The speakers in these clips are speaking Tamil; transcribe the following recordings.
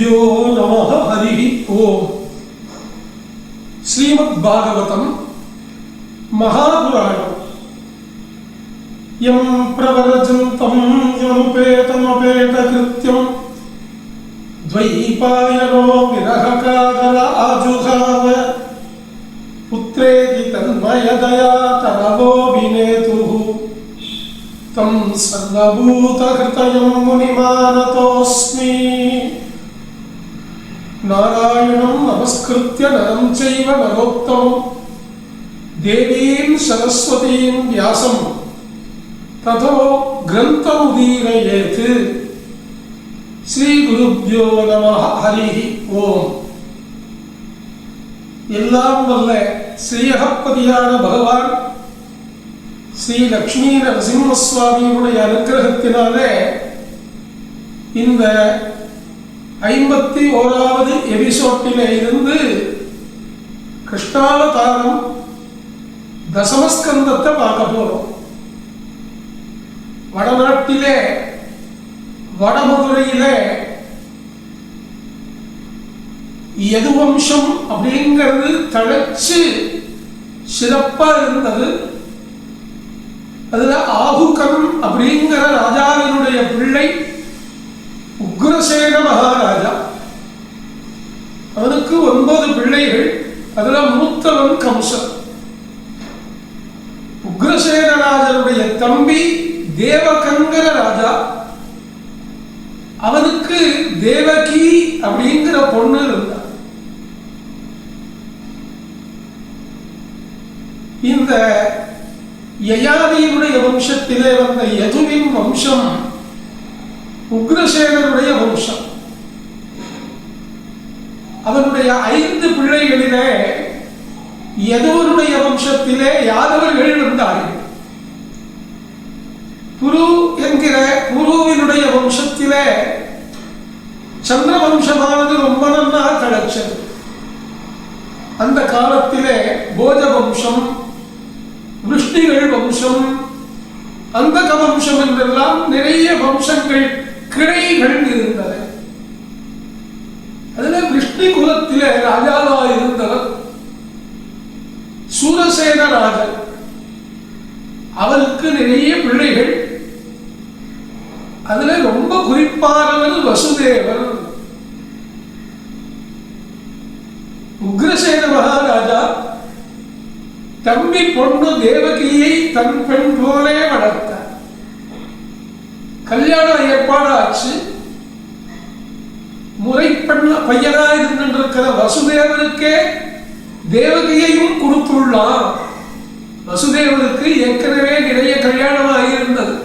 श्रीगुरुभ्यो नमः हरिः ओम्। श्रीमद्भागवतम् महापुराणम् यं प्रवरजन्तं यमुपेतमपेतकृत्यं द्वैपायनो विरहकातर आजुहाव पुत्रेति तन्मयदया तरवोऽभिनेतुः तं सर्वभूतहृदयं मुनिमानतोऽस्मि। नारायणं नमस्कृत्य नरं चैव नरोत्तमं देवीं सरस्वतीं व्यासं ततो ग्रन्थमुदीरयेत्। श्रीगुरुभ्यो नमः हरिः ओम्। எல்லாம் வல்ல ஸ்ரீஹப்பதியான பகவான் ஸ்ரீ லக்ஷ்மி நரசிம்ம சுவாமியுடைய அனுக்கிரகத்தினாலே இந்த 51வது எபிசோட்டிலே இருந்து கிருஷ்ணாவதாரம் தசமஸ்கந்தத்தை பார்க்க போறோம். வடநாட்டிலே வடமதுரையிலே யதுவம்சம் அப்படிங்கிறது தழைச்சு சிறப்பா இருந்தது. அதுல ஆகுகன் அப்படிங்கிற ராஜாவினுடைய பிள்ளை உக்ரசேன மகாராஜா. அவனுக்கு 9 பிள்ளைகள். அதுல மூத்தவன் கம்சன். உக்ரசேன ராஜனுடைய தம்பி தேவகங்கர ராஜா. அவனுக்கு தேவகி அப்படிங்கிற பொண்ணு இருந்தார். இந்த யயாதியினுடைய வம்சத்திலே வந்த யதுவின் வம்சம் உக்ரசேனருடைய வம்சம். அவனுடைய 5 பிள்ளைகளிலே யதுவனுடைய வம்சத்திலே யாதவர்கள் வந்தார்கள். புரு என்கிற புருவினுடைய வம்சத்திலே சந்திர வம்சமானது ரொம்ப நன்னா தழைச்சது. அந்த காலத்திலே போஜ வம்சம், விஷ்ணிகள் வம்சம், அந்தக வம்சம் என்றெல்லாம் நிறைய வம்சங்கள் கிளைகள் இருந்தன. அதுல விஷ்ணு குலத்திலே ராஜாவா இருந்தவர் சூரசேன ராஜன். அவருக்கு நிறைய பிள்ளைகள். அதுல ரொம்ப குறிப்பானவர் வசுதேவர். உக்ரசேன மகாராஜா தம்பி பொண்ணு தேவகியை தன் பெண் போலே வளர்த்தார். கல்யாணம் ஏற்பாடாச்சு. முறைப்பெண் பையனா இருந்திருக்கிற வசுதேவருக்கே தேவகியையும் கொடுத்துள்ளார். வசுதேவருக்கு ஏற்கனவே நிறைய கல்யாணமாக இருந்தது.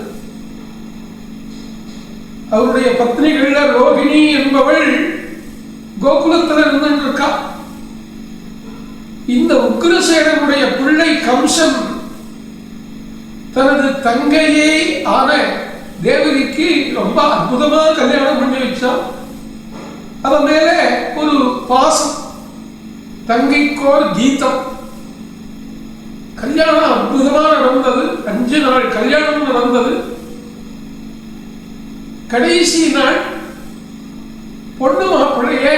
அவருடைய பத்னிகள்ல ரோகிணி என்பவள் கோகுலத்தில் இருந்திருக்கா. இந்த உக்ரசேனனுடைய பிள்ளை கம்சன் தனது தங்கையை ஆன தேவகிக்கு ரொம்ப அற்புதமா கல்யாணம் பண்ணி வச்சான். அவன் மேல ஒரு பாசம், தங்கைக்கோர் கீதம். கல்யாணம் அற்புதமா நடந்தது. 5 நாள் கல்யாணம் நடந்தது. கடைசி நாள் பொண்ணு மாப்பிள்ளைய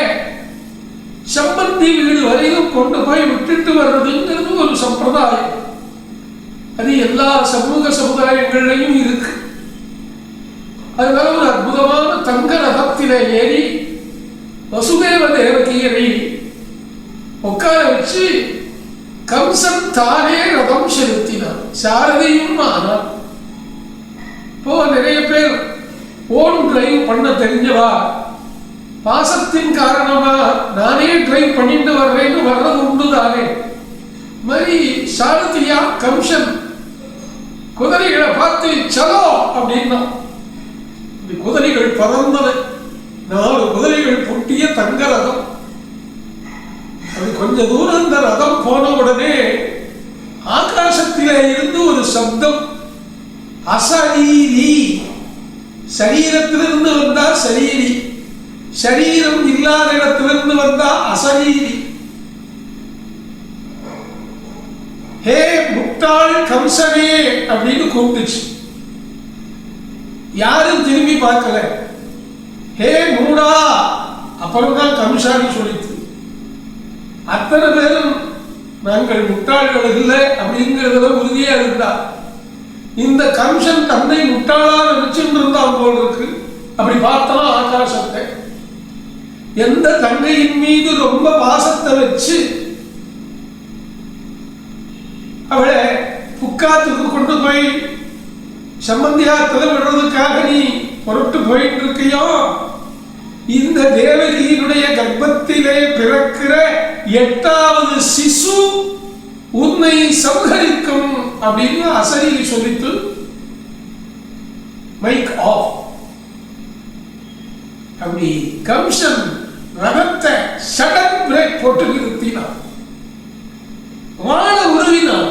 சம்பந்தி வீடு வரையும் கொண்டு போய் விட்டுட்டு வர்றதுங்கிறது ஒரு சம்பிரதாயம். அது எல்லா சமூக சமுதாயங்கள்லையும் இருக்கு. அதனால ஒரு அற்புதமான தங்க ரதத்தில ஏறி வசுதேவ தேவகியரை உட்கார வச்சு கம்சன் தானே ரதம் செலுத்தினார். சாரதியும் ஆனார். இப்போ நிறைய பேர் ஓன் டிரைவ் பண்ண தெரிஞ்சவா பாசத்தின் காரணமா நானே டிரைவ் பண்ணிட்டு வர்றேன்னு வர்றது உண்டுதானே. மாதிரி சாரதியா கம்சன் குதிரைகளை பார்த்து சலோ அப்படின்னா குதிரைகள் பறந்தன. 4 குதிரைகள் பொட்டிய தங்க ரதம். அது கொஞ்ச தூரம் அந்த ரதம் போன உடனே ஆகாசத்திலே இருந்து ஒரு சப்தம். அசரீரி. சரீரத்திலிருந்து வந்தா சரீரி, சரீரம் இல்லாத இடத்திலிருந்து வந்தா அசரீரி. ஹே முட்டாள் கம்சனே அப்படின்னு கூப்பிடுச்சு. யாரும் திரும்பி பார்க்கல. ஹே மூடா அப்புறம்தான் கம்சாரி சொல்லித்து. அத்தனை பேரும் நாங்கள் முட்டாள்கள் இல்லை அப்படிங்கிறதுல உறுதியா இருந்தா. இந்த கம்சன் தன்னை முட்டாளா நினைச்சுட்டு இருந்தான் போல் இருக்கு. அப்படி பார்த்தா ஆகாசத்தை எந்த தங்கையின் மீது ரொம்ப பாசத்தை வச்சு அவளை புக்காத்துக்கு கொண்டு போய் சம்பந்தியாத்துல விடுறதுக்காக நீ பொருட்டு போயிட்டு இருக்கியோ, இந்த தேவகியினுடைய கர்ப்பத்திலே பிறக்கிற 8வது சிசு உன்னை சம்ஹரிக்கும் அப்படின்னு அசரீரி சொல்லித்து மைக் ஆஃப். அப்படி கம்சன் ரகத்தை சடன் பிரேக் போட்டு நிறுத்தினான். வாழ உருவினான்.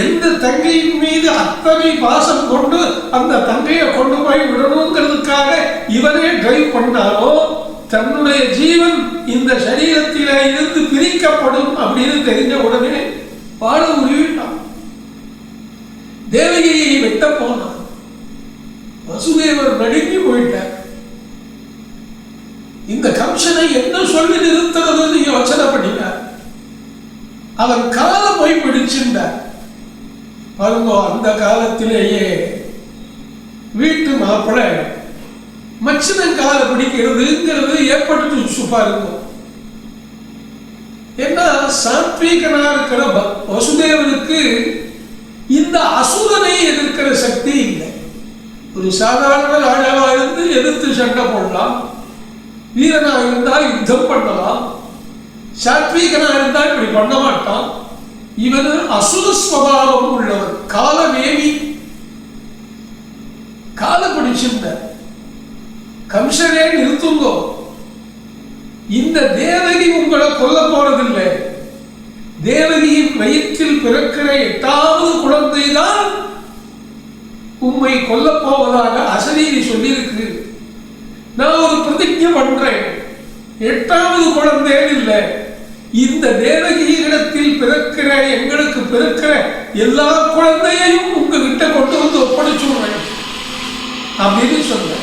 எந்த தங்கையின் மீது அத்தனை பாசம் கொண்டு அந்த தங்கையை கொண்டு போய் விடணுங்கிறதுக்காக இவனே டிரைவ் பண்ணாரோ, தன்னுடைய ஜீவன் இந்த சரீரத்தில இருந்து பிரிக்கப்படும் அப்படின்னு தெரிஞ்ச உடனே வாழ உருவிட்டான். தேவகியை வெட்ட போனான். வசுதேவர் நடுங்கி போயிட்டார். இந்த கம்சனை என்ன சொல்லி நிறுத்துறதுன்னு யோசனை பண்ணினார். அவன் காலை போய் பிடிச்சிருந்தார். பாருங்க, அந்த காலத்திலேயே வீட்டு மாப்பிள்ளை மச்சினன் காலை பிடிக்கிறதுங்கிறது ஏற்பட்டு பாருங்க. ஏன்னா சாத்வீகனா இருக்கிற வசுதேவனுக்கு இந்த அசுரனை எதிர்க்கிற சக்தி இல்லை. ஒரு சாதாரண ராஜாவா இருந்து எதிர்த்து சண்டை போடலாம், வீரனா இருந்தா யுத்தம் பண்ணலாம். சாத்வீகனா இருந்தா இப்படி பண்ண மாட்டான். இவன் அசுரஸ்வபாவம் உள்ளவர். காலவேவி கால பிடிச்சிருந்த கம்சனே நிறுத்துங்கோ, இந்த தேவகி உங்களை கொல்ல போறதில்லை. தேவகியின் வயிற்றில் பிறக்கிற 8வது குழந்தைதான் உம்மை கொல்ல போவதாக அசரீரி சொல்லியிருக்கு. நான் ஒரு பிரதிஜை பண்றேன், 8வது குழந்தை இல்லை, இந்த தேவகியிடத்தில் பிறக்கிற எங்களுக்கு பிறக்கிற எல்லா குழந்தையையும் உங்ககிட்ட கொண்டு வந்து ஒப்படைச்சுடுறேன் அப்படின்னு சொன்ன.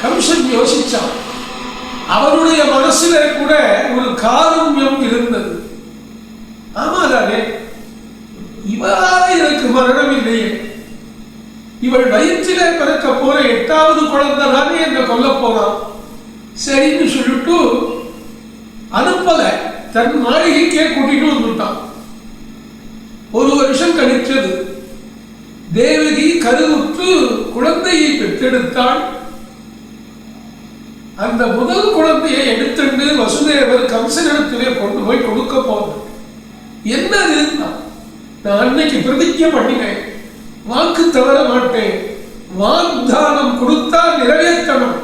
கம்சன் யோசிச்சான். அவருடைய மனசுல கூட ஒரு காருண்யம் இருந்தது. ஆமாதானே, இவரால எனக்கு மரணம் இல்லையே, இவள் வயிற்றிலே பிறக்க போற 8வது குழந்தை தானே என்ன கொல்ல போறான். சரின்னு சொல்லிட்டு அனுப்பல, தன் மாளிகைக்கே கூட்டிட்டு வந்துட்டான். 1 வருஷம் கழிச்சது. தேவகி கருவுற்று குழந்தையை பெற்றெடுத்தாள். அந்த முதல் குழந்தையை எடுத்துட்டு வசுதேவர் கம்சனிடத்திலே கொண்டு போய் கொடுக்க போனார். என்ன இருந்தான், நான் அன்னைக்கு பிரதிஜை பண்ணினேன், வாக்கு தவற மாட்டேன், வாக்தானம் கொடுத்தா நிறைவேற்றணும்,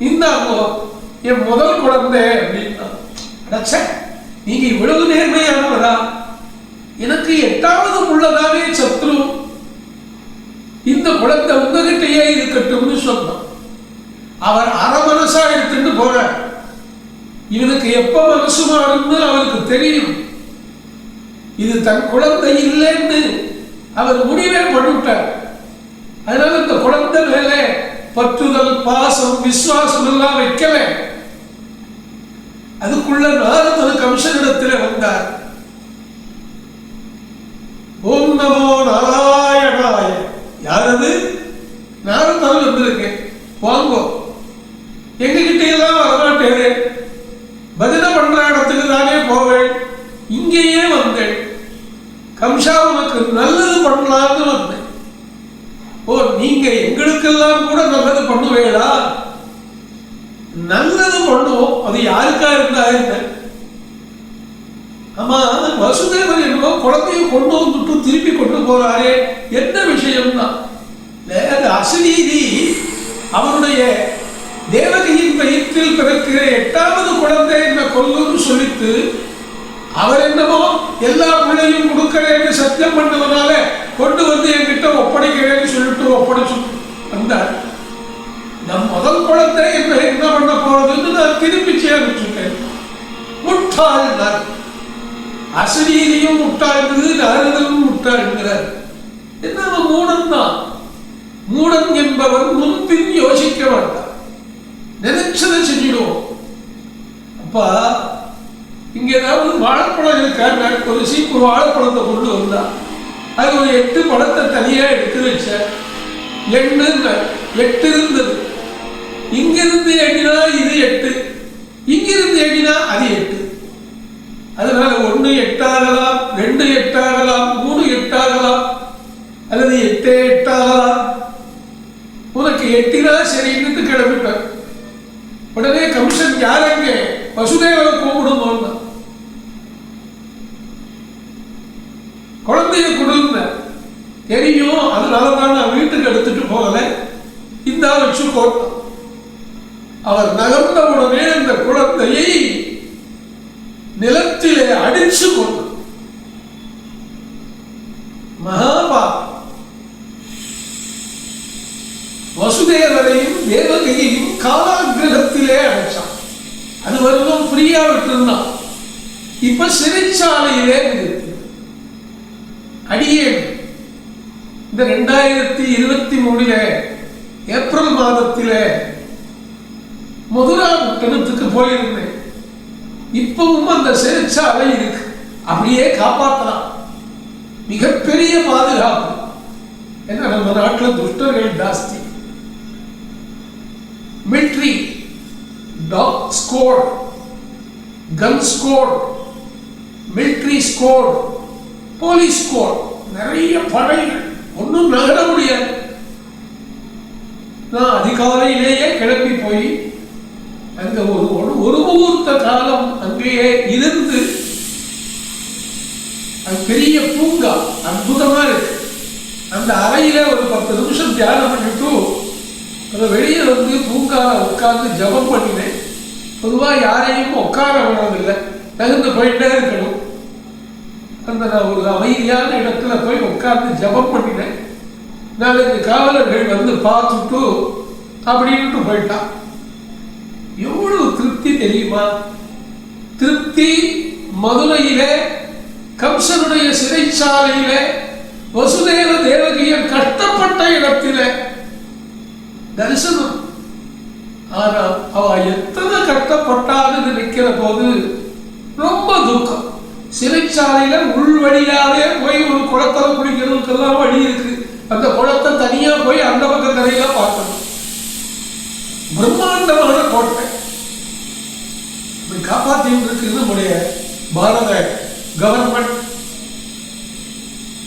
இந்தாங்கோ என் முதல் குழந்தை அப்படின்னா. அடச்ச, நீங்க இவ்வளவு நேர்மையானவரா? எனக்கு 8வது உள்ளதாவே சத்ரு, இந்த குழந்தை உங்ககிட்டயே இருக்கட்டும்னு சொன்னான். அவர் அரை மனசா எடுத்துட்டு போறார். இவனுக்கு எப்ப மனசு மாறும்னு அவருக்கு தெரியும். இது தன் குழந்தை இல்லைன்னு அவர் முடிவே பண்ணிவிட்டார். அதனால இந்த குழந்தை மேல பற்றுதல், பாசம், விசுவாசம் எல்லாம் வைக்கல. அதுக்குள்ள நாரதர் கம்சனிடத்தில் வந்தார். ஓம் நமோ நாராயணாய. யாரது? நாரதர் வந்திருக்கேன், வாங்கோ. எங்ககிட்ட எல்லாம் வரமாட்டேன், பஜனை பண்ற இடத்துக்கு தானே போவேன், இங்கேயே வந்தேன். கம்சா உனக்கு நல்லது பண்ணலான்னு வந்தேன். ஓ, நீங்க எங்களுக்கெல்லாம் கூட நல்லது பண்ணுவேடா? நல்லது பண்ணுவோம், அது யாருக்கா இருந்தா என்ன? ஆமா, வசுதேவர் என்னவோ குழந்தைய கொண்டு வந்துட்டு திருப்பி கொண்டு போறாரே, என்ன விஷயம்னா அசரீரி அவருடைய தேவகியின் வயிற்றில் பிறக்கிற 8வது குழந்தை என்ன கொல்லுன்னு சொல்லிட்டு அவர் என்னமோ எல்லா பிள்ளையும் கொடுக்கிறேன்னு சத்தியம் பண்ணதுனால கொண்டு வந்து என்கிட்ட ஒப்படைக்கிறேன்னு சொல்லிட்டு ஒப்படைச்சு வந்தார். நம் முதல் குழந்தை என்ன பண்ண போறதுன்னு நான் திருப்பி சேர்ந்துட்டேன். முட்டாள் அசரீரியும் முட்டாள்ங்கிறது, நாரதனும் முட்டாள்ங்கிறார். என்ன மூடம் தான். மூடன் என்பவன் முன்பின் யோசிக்க மாட்டான், நினைச்சதை செஞ்சிடுவோம். அப்பா இங்க ஏதாவது வாழைப்பழம் இருக்கான்னு ஒரு சீப்பு வாழைப்பழத்தை கொண்டு வந்தா அது ஒரு 8 பழத்தை தனியா எடுத்து வச்ச எண்ணு 8 இருந்தது. இங்கிருந்து எண்ணினா இது 8, இங்கிருந்து எண்ணினா அது 8. அதனால 1 8 ஆகலாம், 2 8 ஆகலாம், 3 8 ஆகலாம், அல்லது 8 8 ஆகலாம். உனக்கு 8 சரின்னு கிளம்பிட்டார். உடனே கமிஷன் யாரங்க வசுதேவரை கூப்பிடுமோன்னு குழந்தைய கொடுங்க தெரியும். அதனாலதான் நான் வீட்டுக்கு எடுத்துட்டு போகல, இந்த வச்சு போட்டோம். அவர் நகர்ந்த உடனே அந்த குழந்தையை நிலத்திலே அடிச்சு கொண்டு மகாபாரதம் வசுதேவரையும் தேவகையையும் காலாகிரகத்திலே அடைச்சான். அது வரைக்கும் ஃப்ரீயா விட்டுருந்தான். இப்ப சிறைச்சாலையிலே நிறுத்தி அடியே இந்த 2023 ஏப்ரல் மாதத்திலே மதுரா பட்டணத்துக்கு போயிருந்தேன். இப்பவும் அந்த சிறைச்சாலை இருக்கு, அப்படியே காப்பாற்றலாம். மிகப்பெரிய பாதுகாப்பு. ஏன்னா நம்ம நாட்டில் துஷ்டர்கள் ஜாஸ்தி. Military, dog squad, gun squad, military squad, police squad, நிறைய படைகள், ஒன்றும் நகர முடியாது. நான் அதிகாலையிலேயே கிளம்பி போய் அங்க ஒரு முகூர்த்த காலம் அங்கேயே இருந்து, அது பெரிய பூங்கா அற்புதமா இருக்கு. அந்த அறையில ஒரு 10 நிமிஷம் தியானம் பண்ணிட்டு வெளியே வந்து பூங்கால உட்கார்ந்து ஜபம் பண்ணினேன். பொதுவா யாரையும் உட்கார விடுறதில்லை, தகுந்து போயிட்டே இருக்கணும். அந்த நான் ஒரு அமைதியான இடத்துல போய் உட்கார்ந்து ஜபம் பண்ணினேன். 4 காவலர்கள் வந்து பார்த்துட்டு அப்படின்ட்டு போயிட்டான். எவ்வளவு திருப்தி தெரியுமா? திருப்தி. மதுரையிலே கம்சனுடைய சிறைச்சாலையிலே வசுதேவ தேவகியர் கஷ்டப்பட்ட இடத்திலே தரிசனம். ஆனால் அவ எத்தனை கஷ்டப்பட்டான்னு நினைக்கிற போது ரொம்ப துக்கம். சிறைச்சாலையில உள் வழியாவே போய் ஒரு குளத்துல குளிக்கிறதுக்கெல்லாம் வழி இருக்கு. அந்த குளத்தை தனியா போய் அந்த பக்கம் கரையில பார்க்கணும். பிரம்மாண்டமான கோட்டை இப்படி காப்பாற்றிட்டு இருக்குது நம்முடைய பாரத கவர்மெண்ட்.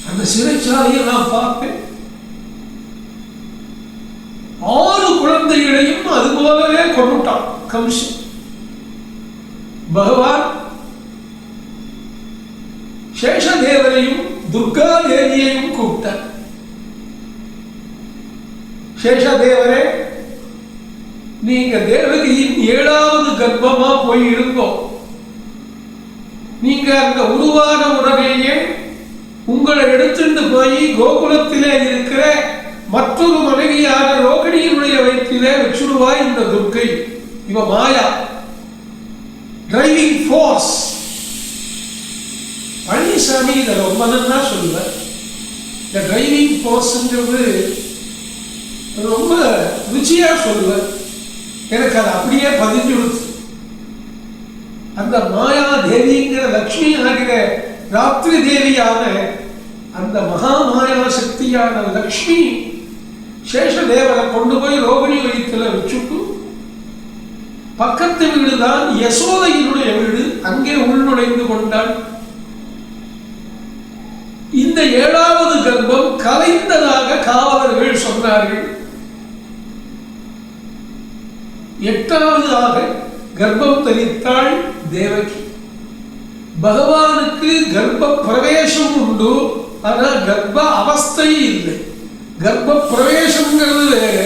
அந்த சிறைச்சாலையை நான் பார்ப்பேன். 6 குழந்தைகளையும் அது போலவே கொண்டுட்டான் கம்சன். பகவான் சேஷதேவரையும் துர்கா தேவியையும் கூப்பிட்டார். சேஷதேவரே, நீங்க தேவகியின் 7வது கர்ப்பமா போய் இருந்தோம். நீங்க அங்க உருவான உடனேயே உங்களை எடுத்துட்டு போய் கோகுலத்திலே இருக்கிற மற்றொரு மனைவியான ரோகிணியினுடைய வயிற்றிலே வச்சுடுவாய் இந்த துர்க்கை. இவ மாயா, டிரைவிங் ஃபோர்ஸ். பழனிசாமி இதை ரொம்ப நல்லா சொல்லுவேன். இந்த டிரைவிங் ஃபோர்ஸ்ங்கிறது ரொம்ப ருச்சியா சொல்லுவேன். எனக்கு அது அப்படியே பதிஞ்சுடுச்சு. அந்த மாயா தேவிங்கிற லக்ஷ்மி ஆகிற ராத்திரி தேவியான அந்த மகா மாயா சக்தியான லக்ஷ்மி சேஷதேவரை கொண்டு போய் ரோகிணி வயிற்றுல வச்சுட்டு, பக்கத்து வீடுதான் யசோதையினுடைய வீடு, அங்கே உள்நுழைந்து கொண்டாள். இந்த 7வது கர்ப்பம் கலைந்ததாக காவலர்கள் சொன்னார்கள். 8வது கர்ப்பம் தரித்தாள் தேவகி. பகவானுக்கு கர்ப்ப பிரவேசம் உண்டு, ஆனால் கர்ப்ப அவஸ்தை இல்லை. கர்ப்ப பிரவேசம்ங்கிறது வேற,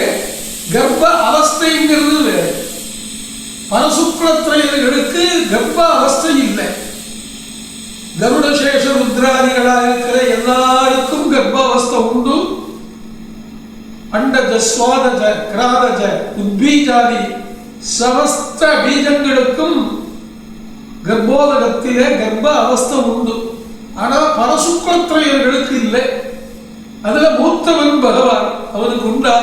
கர்ப்ப அவஸ்தைங்கிறது வேற. பரசுக்லத்திரையர்களுக்கு கர்ப்ப அவஸ்தை இல்லை. கருடசேஷ ருத்ராதிகளாக இருக்கிற எல்லாருக்கும் கர்ப்ப அவஸ்தை உண்டு. அண்டஜ, சுவாதஜ, கிராதஜ, உத்பீஜாதி சமஸ்த பீஜங்களுக்கும் கர்ப்போதகத்திலே கர்ப்ப அவஸ்தை உண்டு. ஆனா பரசுக்லத்திரையர்களுக்கு இல்லை. அதுல மூத்தவன் பகவான். அவனுக்கு உண்டா?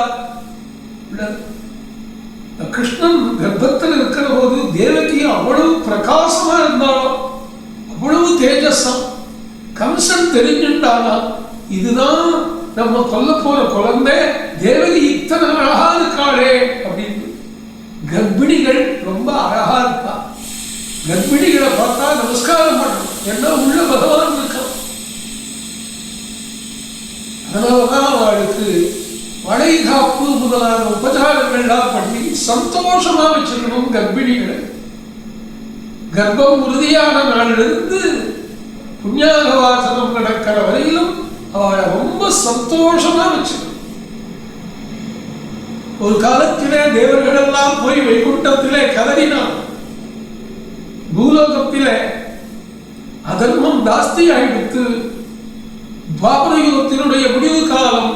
கிருஷ்ணன் கர்ப்பத்தில் இருக்கிற போது தேவகி அவ்வளவு பிரகாசமா இருந்தாலும், அவ்வளவு தேஜஸம். கம்சன் தெரிஞ்சுட்டானா இதுதான் நம்ம கொல்ல போற குழந்தை, தேவகி இத்தனை அழகா இருக்காளே அப்படின்னு. கர்ப்பிணிகள் ரொம்ப அழகா இருக்கா. கர்ப்பிணிகளை பார்த்தா நமஸ்காரம் பண்ணணும், என்ன உள்ள பகவான் இருக்கான். அதனாலதான் அவளுக்கு வளைகாப்பு முதலான உபச்சாரங்கள்லாம் பண்ணி சந்தோஷமா வச்சிருக்கணும் கர்ப்பிணிகளை. கர்ப்பம் உறுதியான நாளிலிருந்து புண்ணியாகவாசனம் நடக்கிற வரையிலும் அவளை ரொம்ப சந்தோஷமா வச்சிருக்கணும். ஒரு காலத்திலே தேவர்கள் எல்லாம் போய் வைகுண்டத்திலே கதறினான். பூலோகத்திலே அதர்மம் ஜாஸ்தி ஆயிடுத்து. துவாபரயுகத்தினுடைய முடிவு காலம்.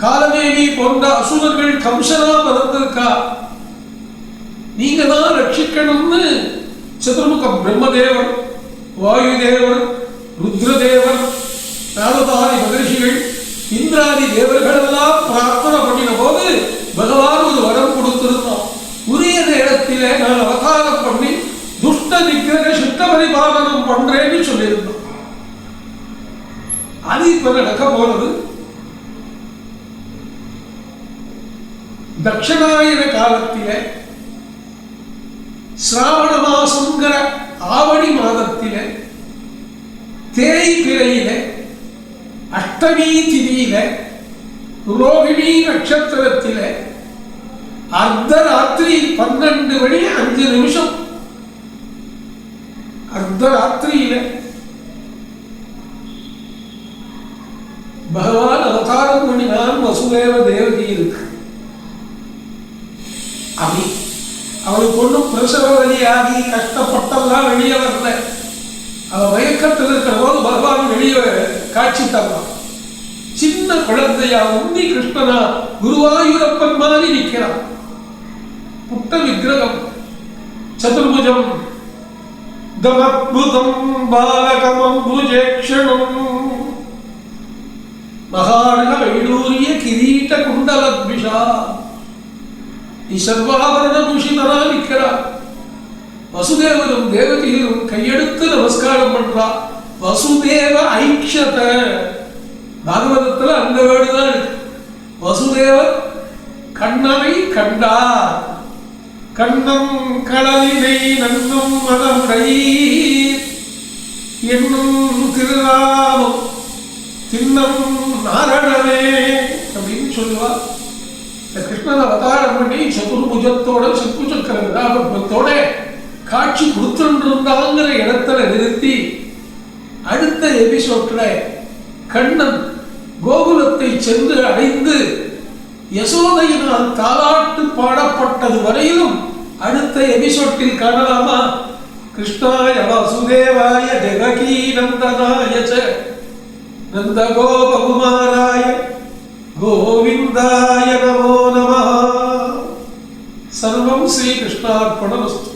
காலமேவி போன்ற அசுரர்கள் கம்சனா பிறந்திருக்கா, நீங்க தான் ரட்சிக்கணும்னு சதுர்முக பிரம்மதேவர், வாயுதேவர், ருத்ரதேவர், நாரதாதி மகர்ஷிகள், இந்திராதி தேவர்கள் எல்லாம் பிரார்த்தனை பண்ணின போது பகவான் ஒரு வரம் கொடுத்திருந்தோம். உரிய நேரத்திலே நான் அவதாரம் பண்ணி துஷ்ட நிக்கிரக சிஷ்ட பரிபாலனம் பண்றேன்னு சொல்லியிருந்தோம். அது இப்ப நடக்க போறது. தட்சிணாயன காலத்திலே சிராவண மாசங்கிற ஆவணி மாதத்திலே தேய்பிரையிலே அஷ்டமி திதியிலே ரோகிணி நட்சத்திரத்திலே அர்த்தராத்திரி 12 மணி 5 நிமிஷம் அர்த்தராத்திரியிலே பகவான் அவதாரம் பண்ணினான். வசுதேவ தேவகி இருக்கு. அப்படி அவளுக்கு ஒன்றும் பிரசவ வழியாகி கஷ்டப்பட்டெல்லாம் வெளியே வரல. அவ மயக்கத்தில் இருக்கிற போது பகவான் வெளியே காட்சி தரலாம். சின்ன குழந்தையா உன்னி கிருஷ்ணனா குருவாயூரப்பன் மாதிரி நிற்கிறான். புட்ட விக்கிரகம், சதுர்புஜம், தமத்புதம் பாலகமம் புஜேக்ஷணம் மகாரண வைடூரிய கிரீட்ட குண்டலத்பிஷா சர்வாபரண பூஷிதனா நிற்கிறார். வசுதேவரும் தேவகியும் கையெடுத்து நமஸ்காரம் பண்றா. வசுதேவ ஐக்ஷத பாகவதத்துல அந்த வேர்டுதான் இருக்கு. வசுதேவர் கண்ணனை கண்டார். கண்ணம் களவினை நன்னும் மனமுடை என்னும் திருநாமம் தின்னம் நாரணனே அப்படின்னு சொல்லுவார். கிருஷ்ணன் அவதாரம் பண்ணி சதுர்புஜத்தோட சத்பு சக்கர விராபத்மத்தோட காட்சி கொடுத்துருந்தாங்கிற இடத்துல நிறுத்தி அடுத்த எபிசோட்ல கண்ணன் கோகுலத்தை சென்று அடைந்து யசோதையினால் தாலாட்டு பாடப்பட்டது வரையிலும் அடுத்த எபிசோட்டில் காணலாமா? கிருஷ்ணாய வாசுதேவாய தேவகீ நந்தனாய நந்த கோபகுமாராய கோவிந்தாய நமோ நமः. சர்வம் ஸ்ரீ கிருஷ்ணார்ப்பணமஸ்து.